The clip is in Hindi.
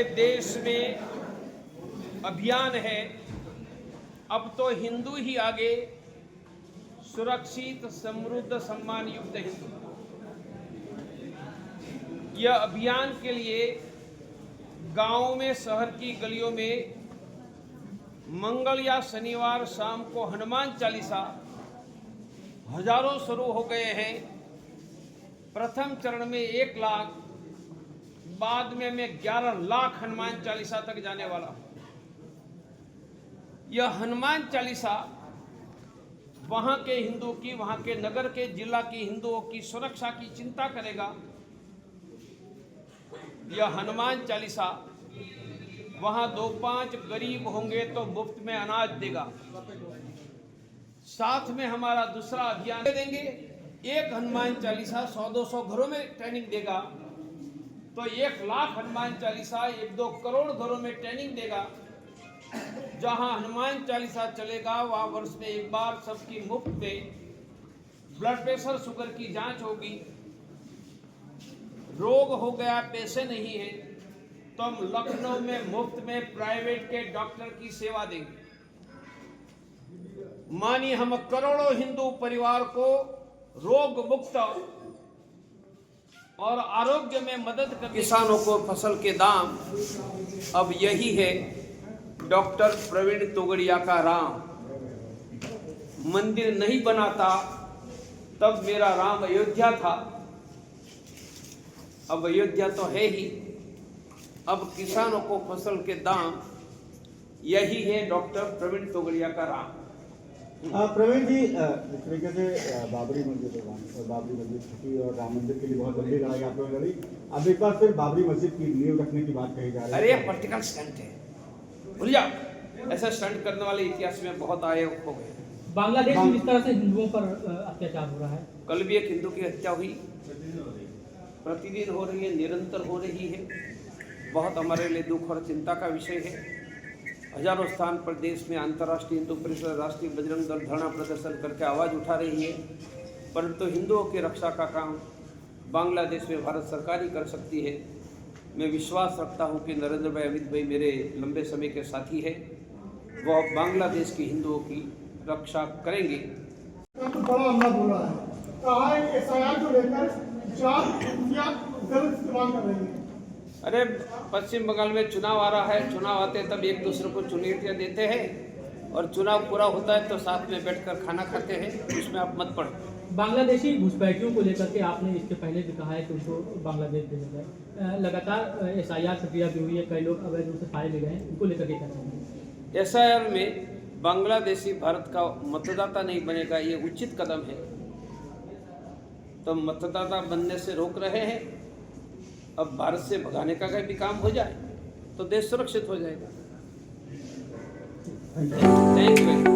पूरे देश में अभियान है, अब तो हिंदू ही आगे, सुरक्षित समृद्ध सम्मान युक्त हिंदू। यह अभियान के लिए गांव में, शहर की गलियों में मंगल या शनिवार शाम को हनुमान चालीसा हजारों शुरू हो गए हैं। प्रथम चरण में 1 लाख, बाद में मैं 11 लाख हनुमान चालीसा तक जाने वाला हूं। यह हनुमान चालीसा वहां के हिंदू की, वहां के नगर के, जिला की हिंदुओं की सुरक्षा की चिंता करेगा। यह हनुमान चालीसा वहां 2-5 गरीब होंगे तो मुफ्त में अनाज देगा। साथ में हमारा दूसरा अभियान देंगे, 1 हनुमान चालीसा 100-200 घरों में ट्रेनिंग देगा, तो 1 लाख हनुमान चालीसा 1-2 करोड़ घरों में ट्रेनिंग देगा। जहां हनुमान चालीसा चलेगा वहां वर्ष में 1 बार सबकी मुफ्त में ब्लड प्रेशर, शुगर की जांच होगी। रोग हो गया, पैसे नहीं है, तो हम लखनऊ में मुफ्त में प्राइवेट के डॉक्टर की सेवा देंगे। मानिए हम करोड़ों हिंदू परिवार को रोग मुक्त और आरोग्य में मदद कर, किसानों को फसल के दाम। अब यही है डॉक्टर प्रवीण तोगड़िया का राम। मंदिर नहीं बनाता तब मेरा राम अयोध्या था, अब अयोध्या तो है ही। अब किसानों को फसल के दाम, यही है डॉक्टर प्रवीण तोगड़िया का राम। प्रवीण जी, जिस तरीके से बाबरी मस्जिद छुट्टी और राम मंदिर के लिए बहुत लंबी लड़ाई आप लोगों ने लड़ी, अब एक बार फिर बाबरी मस्जिद की नींव रखने की बात कही जा रही है। अरे पॉलिटिकल स्टंट है, भूल जाओ। ऐसा स्टंट करने वाले इतिहास में बहुत आए हो गए। बांग्लादेश में जिस तरह से हिंदुओं पर अत्याचार हो रहा है, कल भी एक हिंदू की हत्या हुई, प्रतिदिन हो रही है, निरंतर हो रही है। बहुत हमारे लिए दुख और चिंता का विषय है। हजारों स्थान पर देश में अंतर्राष्ट्रीय हिंदू परिषद, राष्ट्रीय बजरंग दल धरना प्रदर्शन करके आवाज़ उठा रही है, परंतु हिंदुओं की रक्षा का काम बांग्लादेश में भारत सरकार ही कर सकती है। मैं विश्वास रखता हूं कि नरेंद्र भाई, अमित भाई मेरे लंबे समय के साथी हैं, वह बांग्लादेश की हिंदुओं की रक्षा करेंगे। तो बड़ा हमला बोला है, कहा है कि एसआईआर को लेकर गलत इस्तेमाल कर रही है। अरे पश्चिम बंगाल में चुनाव आ रहा है, चुनाव आते तब एक दूसरे को चुनौतियाँ देते हैं और चुनाव पूरा होता है तो साथ में बैठकर खाना खाते हैं, इसमें आप मत पढ़ो। बांग्लादेशी घुसपैठियों को लेकर के आपने इसके पहले भी कहा है कि उनको बांग्लादेश भेजा जाए। लगातार एसआईआर प्रक्रिया भी हुई है, कई लोग अवैध रूप से पाए भी गए हैं, उनको लेकर के कहना है। एसआईआर में बांग्लादेशी भारत का मतदाता नहीं बनेगा, ये उचित कदम है। तो मतदाता बनने से रोक रहे हैं, अब भारत से भगाने का भी काम हो जाए तो देश सुरक्षित हो जाएगा। Thank you.